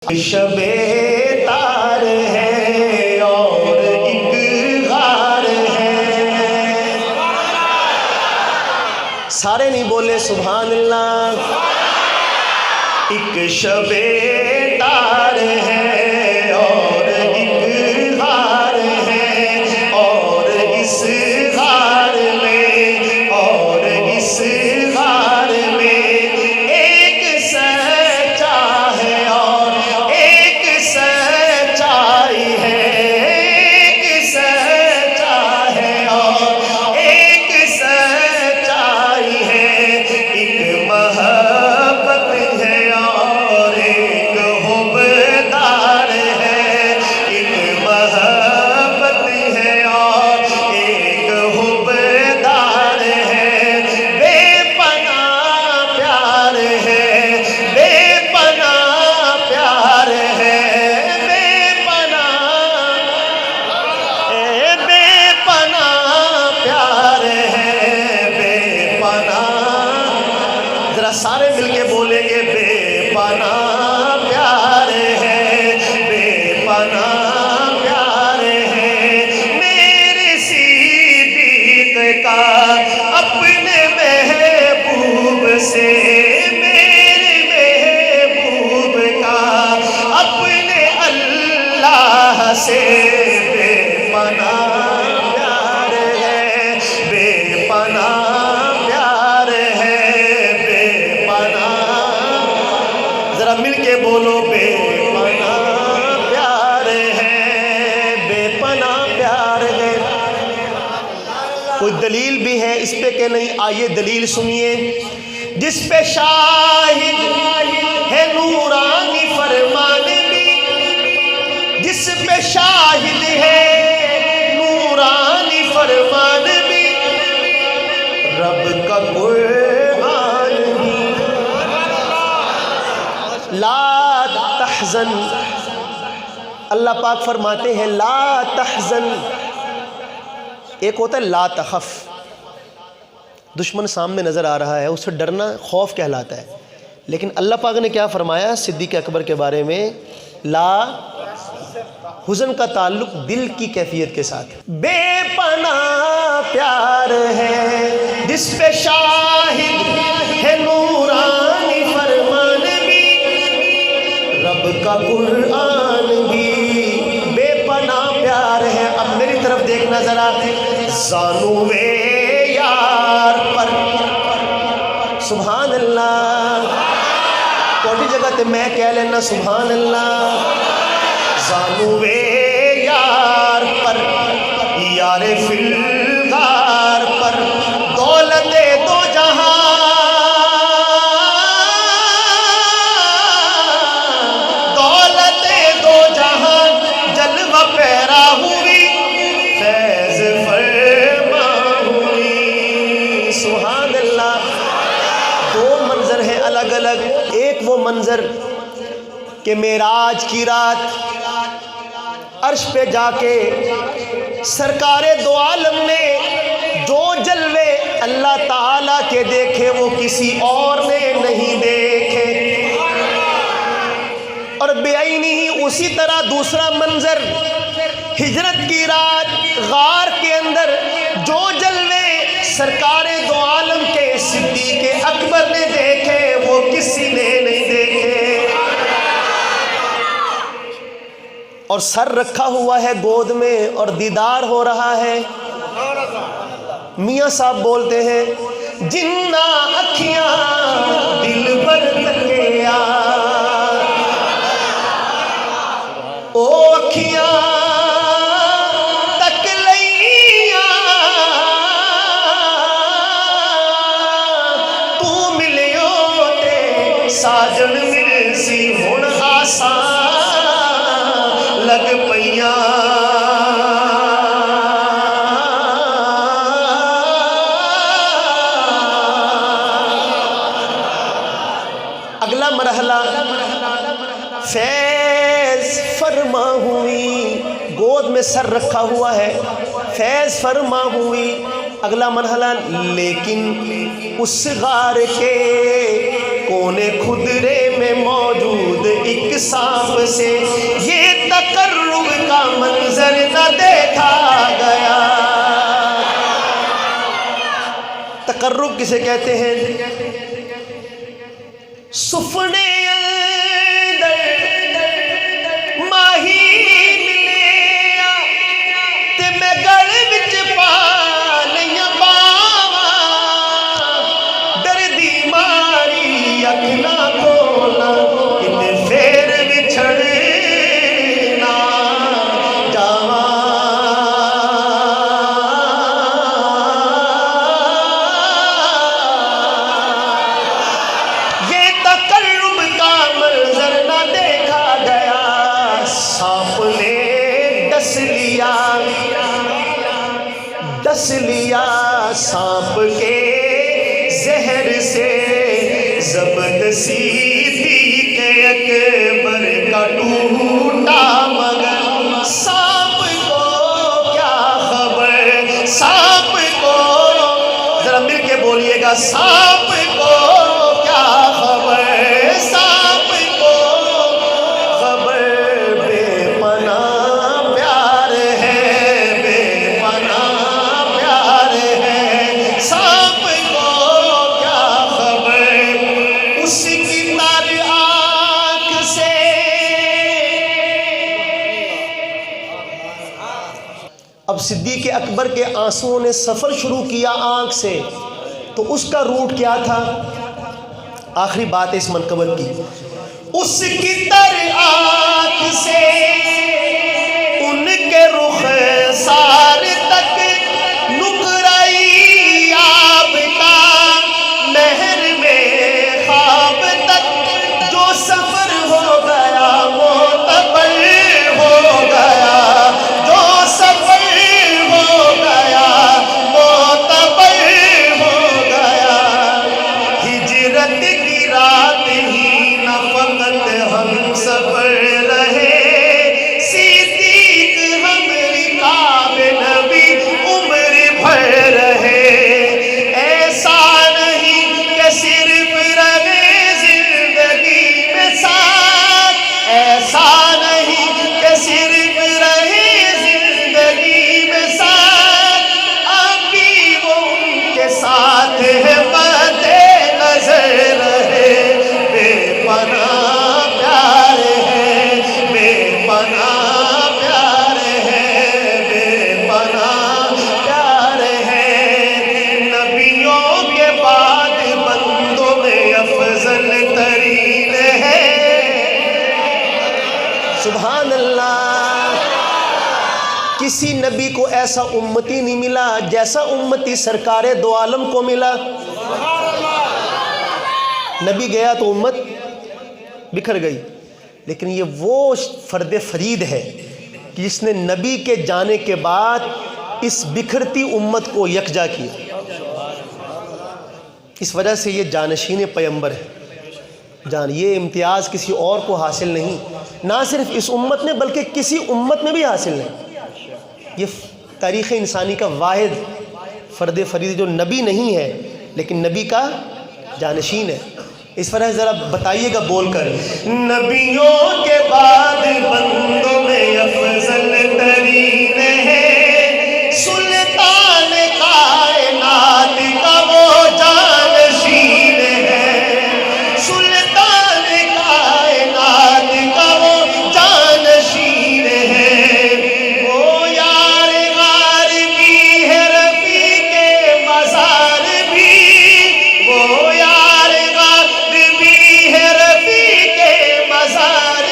شب تار ہے اور ایک غار ہے. سارے نہیں بولے سبحان اللہ. ایک شب تار ہے اور ایک غار ہے اور اس غار میں اور اس غار میں ایک سچا ہے اور ایک سچائی ہے. ایک سچا ہے اور ایک سچائی ہے. ایک محبت ہے اور ایک حبدار ہے. ایک محبت ہے اور ایک حبدار ہے. بے پناہ پیار ہے بے پناہ پیار ہے. بے پناہ پیار ہے. بے پناہ ذرا سارے مل کے بولیں گے بے پناہ پیار ہے. بے پناہ پیار ہے. میرے صدیق کا اپنے محبوب سے میرے محبوب کا اپنے اللہ سے بے پناہ پیار ہے. بے پناہ پیار ہے. بے پناہ ذرا مل کے بولو بے پناہ پیار ہے. بے پناہ پیار ہے. کوئی دلیل بھی ہے اس پہ کہ نہیں؟ آئیے دلیل سنیے. جس پہ شاہد ہے نورانی فرمان بھی جس پہ شاہد ہے نورانی فرمان بھی رب کا قرآن بھی. لا تحزن اللہ پاک فرماتے ہیں لا تحزن. ایک ہوتا ہے لا تخف. دشمن سامنے نظر آ رہا ہے اس سے ڈرنا خوف کہلاتا ہے. لیکن اللہ پاک نے کیا فرمایا صدیق اکبر کے بارے میں؟ لا حزن کا تعلق دل کی کیفیت کے ساتھ. بے پناہ پیار ہے جس پہ شاہد ہے نورانی فرمان بھی رب کا قرآن بھی. بے پناہ پیار ہے. اب میری طرف دیکھنا ذرا. زانو یار پر سبحان اللہ. کوئی جگہ تے میں کہہ لینا سبحان اللہ. زانو یار پر یار فلغار پر دولت دو جہاں دولت دو جہاں جلوہ پیرا ہوئی فیض فرما ہوئی. سبحان اللہ. دو منظر ہیں الگ الگ. ایک وہ منظر کہ معراج کی رات عرش پہ جا کے سرکار دو عالم نے جو جلوے اللہ تعالیٰ کے دیکھے وہ کسی اور نے نہیں دیکھے. اور بے عینی ہی اسی طرح دوسرا منظر ہجرت کی رات غار کے اندر جو جلوے سرکار دو عالم کے صدیق اکبر نے دیکھے وہ کسی نے نہیں دیکھے. اور سر رکھا ہوا ہے گود میں اور دیدار ہو رہا ہے. میاں صاحب بولتے ہیں جنہ اکھیاں دل بر تکیا او اکھیاں تک لئیاں تو ملیو تے ساجن مل سی ہن آسان لگ پئیاں. اگلا مرحلہ فیض فرما ہوئی. گود میں سر رکھا ہوا ہے فیض فرما ہوئی. اگلا مرحلہ لیکن اس غار کے کونے خدرے میں موجود ایک سانپ سے یہ تقرب کا منظر نہ دیکھا گیا۔ تقرب کسے کہتے ہیں؟ سفنے اندر ماہی ملیا تے میں گل وچ پانیاں پاواں، دردی ماری اکھ نہ کھولاں، کتے پھر وچھڑ نہ جاواں۔ یہ تقرب کا منظر نہ دیکھا گیا۔ سانپ نے ڈس لیا سانپ کے زہر سے، زبردستی تھی کہ اکبر کا ٹوٹا مگر سانپ کو کیا خبر، سانپ کو ذرا مل کے بولیے گا، سانپ کو کیا خبر، سانپ کو خبر، بے پناہ پیار ہے، بے پناہ پیار ہے، سانپ کو کیا خبر، اس کی تر آنکھ سے اب صدیق اکبر کے آنسوؤں نے سفر شروع کیا آنکھ سے، تو اس کا روٹ کیا تھا؟ آخری بات ہے اس منقبت کی، اس کی تر آنکھ سے ان کے رخ سار تک نقرئی آب کا، نہر میں خواب تک جو سفر ہو گیا معتبر ہو گیا، جو سفر ہو گیا معتبر ہو گیا۔ ہجرت کی رات ہی نہ فقط ہم سفر رہے، صدیق ہم رکاب نبی عمر بھر رہے۔ ایسا نہیں کہ صرف رہے زندگی میں ساتھ، ایسا نہیں کہ صرف رہے زندگی میں ساتھ، ابھی وہ ان کے ساتھ ہے مد نظر رہے۔ بے پناہ پیار ہے، بے پناہ پیار ہے، بے پناہ پیار ہے، نبیوں کے بعد بندوں میں افضل ترین ہے۔ سبحان اللہ۔ کسی نبی کو ایسا امتی نہیں ملا جیسا امتی سرکار دو عالم کو ملا۔ نبی گیا تو امت بکھر گئی، لیکن یہ وہ فرد فرید ہے کہ جس نے نبی کے جانے کے بعد اس بکھرتی امت کو یکجا کیا۔ اس وجہ سے یہ جانشین پیمبر ہے۔ یہ امتیاز کسی اور کو حاصل نہیں، نہ صرف اس امت میں بلکہ کسی امت میں بھی حاصل نہیں۔ یہ تاریخ انسانی کا واحد فرد فرید جو نبی نہیں ہے لیکن نبی کا جانشین ہے۔ اس وجہ سے ذرا بتائیے گا بول کر، نبیوں کے بعد بندوں میں افضل ترین ہے، سلطان کائنات کا وہ جانشین ہے، سلطان کائنات کا وہ جانشین ہے، وہ یار غار بھی ہے رفیق مزار بھی، وہ یار غار بھی ہے رفیق مزار